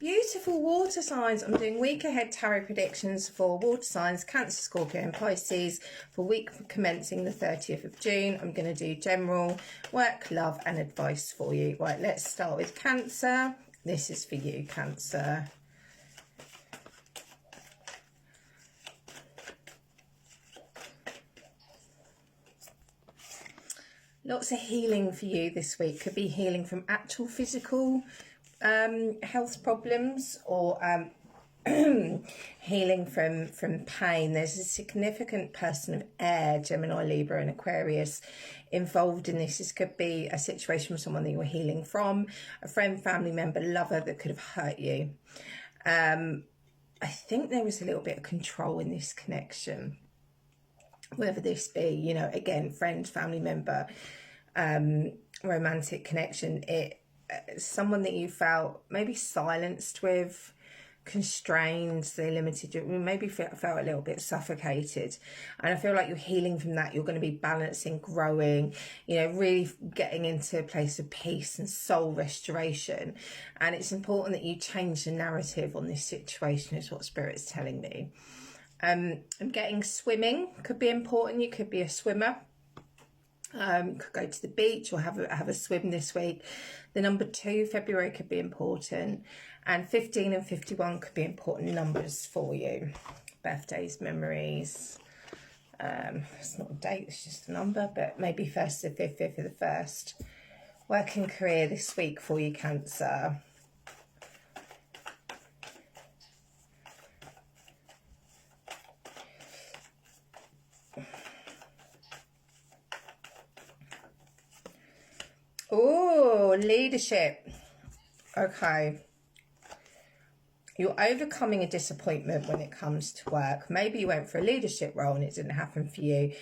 Beautiful water signs. I'm doing week ahead tarot predictions for water signs, Cancer, Scorpio and Pisces for week commencing the 30th of June. I'm going to do general work, love and advice for you. Right, let's start with Cancer. This is for you, Cancer. Lots of healing for you this week. Could be healing from actual physical health problems, or healing from pain. There's a significant person of air, Gemini, Libra and Aquarius involved in this. This could be a situation with someone that you're healing from, a friend, family member, lover that could have hurt you. I think there was a little bit of control in this connection, whether this be, you know, again, friend, family member, romantic connection. Someone that you felt maybe silenced with, constrained, they limited you, maybe felt a little bit suffocated. And I feel like you're healing from that. You're going to be balancing, growing, you know, really getting into a place of peace and soul restoration. And it's important that you change the narrative on this situation, is what Spirit's telling me. I'm getting swimming could be important. You could be a swimmer. Could go to the beach or have a swim this week. The number 2, February, could be important, and 15 and 51 could be important numbers for you. Birthdays, memories. It's not a date, it's just a number, but maybe 1st to 5th, 5th to the 1st. Work and career this week for you, Cancer. Oh, leadership. Okay. You're overcoming a disappointment when it comes to work. Maybe you went for a leadership role and it didn't happen for you.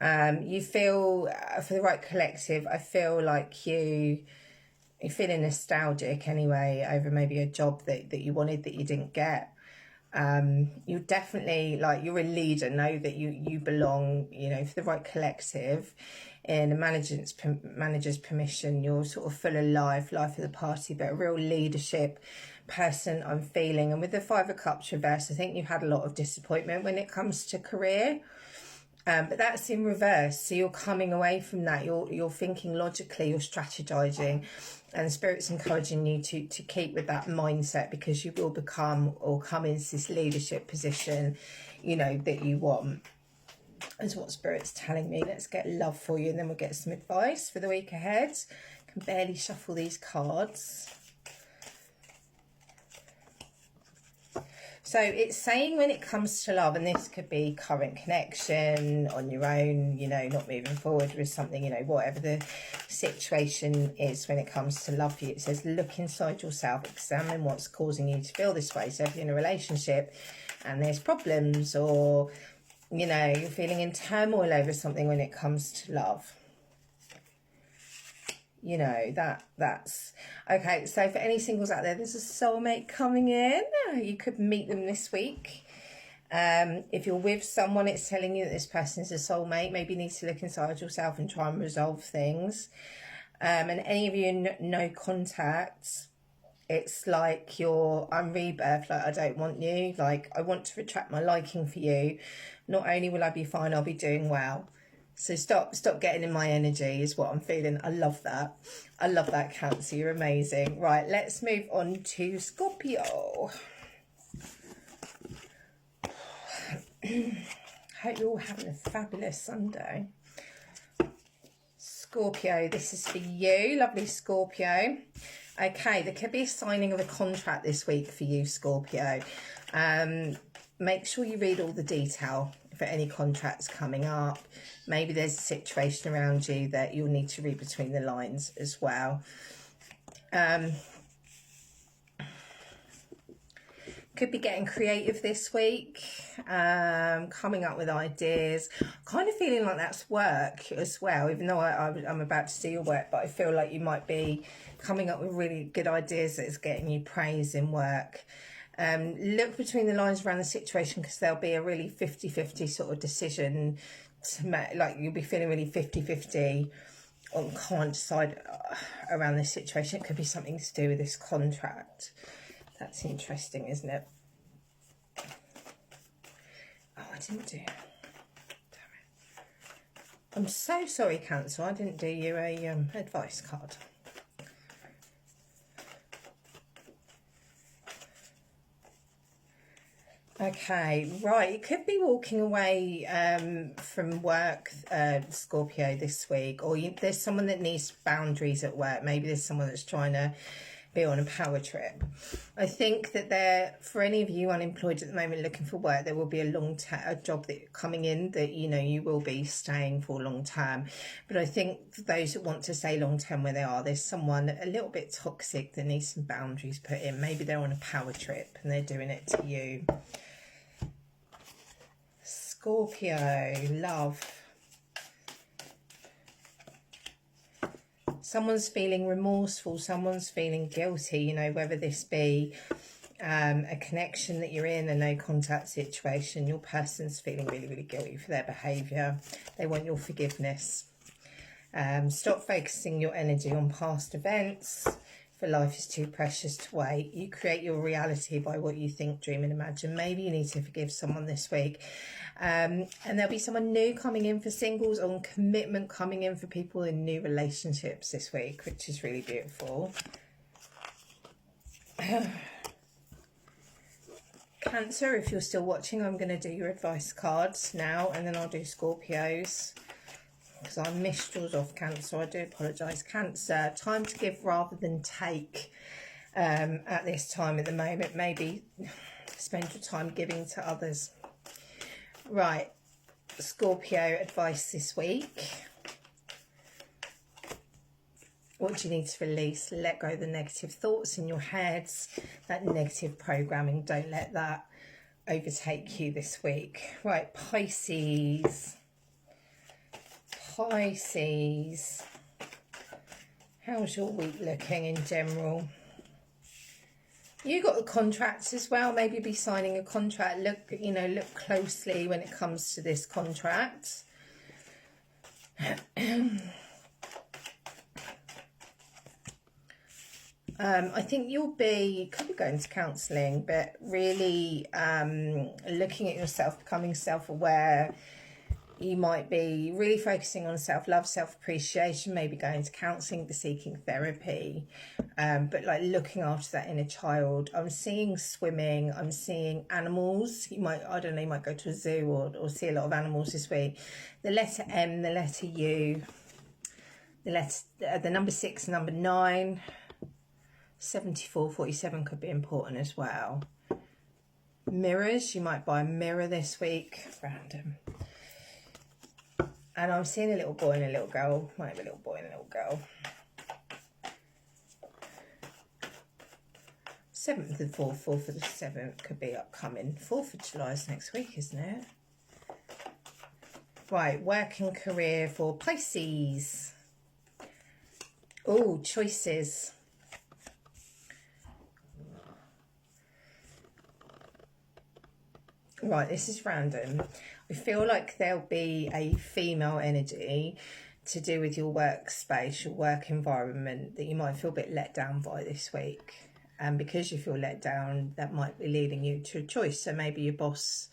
You feel, for the right collective, I feel like you're feeling nostalgic anyway over maybe a job that you wanted that you didn't get. You're definitely, like, you're a leader, know that you belong, you know, for the right collective. In a manager's permission, you're sort of full of life of the party, but a real leadership person I'm feeling. And with the 5 of Cups reverse, I think you've had a lot of disappointment when it comes to career, but that's in reverse. So you're coming away from that, you're thinking logically, you're strategizing, and Spirit's encouraging you to keep with that mindset, because you will become or come into this leadership position, you know, that you want, is what Spirit's telling me. Let's get love for you, and then we'll get some advice for the week ahead. Can barely shuffle these cards. So it's saying when it comes to love, and this could be current connection, on your own, you know, not moving forward with something, you know, whatever the situation is when it comes to love for you. It says, look inside yourself, examine what's causing you to feel this way. So if you're in a relationship and there's problems, or, you know, you're feeling in turmoil over something when it comes to love, you know, that's okay. So for any singles out there, there's a soulmate coming in. You could meet them this week. If you're with someone, it's telling you that this person is a soulmate. Maybe you need to look inside yourself and try and resolve things. And any of you no contact, it's like I'm rebirth. Like, I don't want you. Like, I want to retract my liking for you. Not only will I be fine, I'll be doing well. So stop getting in my energy is what I'm feeling. I love that. I love that, Cancer. You're amazing. Right, let's move on to Scorpio. Hope you're all having a fabulous Sunday. Scorpio, this is for you. Lovely Scorpio. Okay, there could be a signing of a contract this week for you, Scorpio. Make sure you read all the detail for any contracts coming up. Maybe there's a situation around you that you'll need to read between the lines as well. Could be getting creative this week, coming up with ideas. Kind of feeling like that's work as well, even though I'm about to see your work, but I feel like you might be coming up with really good ideas that is getting you praise in work. Look between the lines around the situation, because there'll be a really 50-50 sort of decision to make. Like, you'll be feeling really 50-50 on, can't decide around this situation. It could be something to do with this contract. That's interesting, isn't it? Oh, I didn't do it. Damn it. I'm so sorry, Cancer. I didn't do you a advice card. Okay, right. You could be walking away from work, Scorpio, this week, or there's someone that needs boundaries at work. Maybe there's someone that's trying to be on a power trip. I think that for any of you unemployed at the moment looking for work, there will be a job that coming in that you will be staying for long term. But I think for those that want to stay long term where they are, there's someone a little bit toxic that needs some boundaries put in. Maybe they're on a power trip and they're doing it to you. Scorpio, love. Someone's feeling remorseful, someone's feeling guilty, whether this be a connection that you're in, a no contact situation. Your person's feeling really, really guilty for their behaviour. They want your forgiveness. Stop focusing your energy on past events, for life is too precious to wait. You create your reality by what you think, dream and imagine. Maybe you need to forgive someone this week. And there'll be someone new coming in for singles, or commitment coming in for people in new relationships this week, which is really beautiful. Cancer, if you're still watching, I'm going to do your advice cards now, and then I'll do Scorpios, because I missed yours off, Cancer. I do apologise. Cancer, time to give rather than take at this time at the moment. Maybe spend your time giving to others. Right, Scorpio, advice this week. What do you need to release? Let go of the negative thoughts in your heads, that negative programming. Don't let that overtake you this week. Right, Pisces. Pisces. How's your week looking in general? You got the contracts as well. Maybe be signing a contract. Look closely when it comes to this contract. I think could be going to counselling, but really looking at yourself, becoming self-aware. You might be really focusing on self-love, self-appreciation, maybe going to counselling, seeking therapy, but like looking after that inner child. I'm seeing swimming, I'm seeing animals. You might go to a zoo or see a lot of animals this week. The letter M, the letter U, the number 6, number 9, 74, 47 could be important as well. Mirrors, you might buy a mirror this week, random. And I'm seeing a little boy and a little girl. Might have a little boy and a little girl. 7th and 4th, 4th of the 7th could be upcoming. 4th of July is next week, isn't it? Right, work and career for Pisces. Oh, choices. Right, this is random. I feel like there'll be a female energy to do with your workspace, your work environment, that you might feel a bit let down by this week. And because you feel let down, that might be leading you to a choice. So maybe your boss,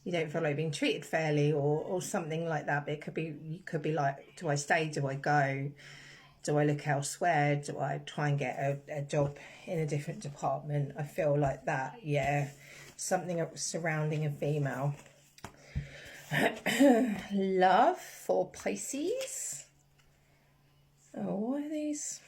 you don't feel like being treated fairly or something like that. But you could be like, do I stay? Do I go? Do I look elsewhere? Do I try and get a job in a different department? I feel like that, yeah. Something surrounding a female. Love for Pisces. Oh, what are these?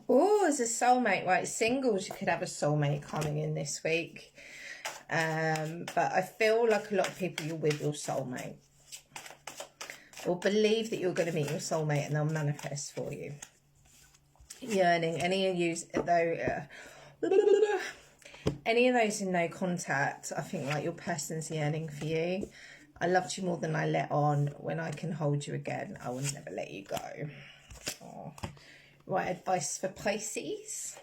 Oh, as a soulmate, right? Singles, you could have a soulmate coming in this week. But I feel like a lot of people, you're with your soulmate. Or believe that you're going to meet your soulmate and they'll manifest for you. Yearning, any of those in no contact, I think like your person's yearning for you. I loved you more than I let on. When I can hold you again, I will never let you go. Oh. Right, advice for Pisces.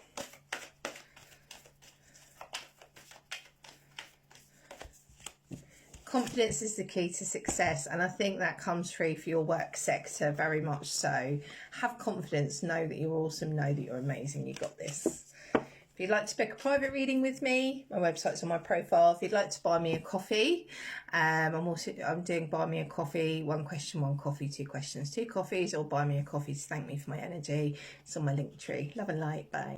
Confidence is the key to success, and I think that comes through for your work sector, very much so. Have confidence, know that you're awesome, know that you're amazing, you got this. If you'd like to book a private reading with me, my website's on my profile. If you'd like to buy me a coffee, I'm doing buy me a coffee, 1 question, 1 coffee, 2 questions, 2 coffees, or buy me a coffee to thank me for my energy. It's on my link tree. Love and light, bye.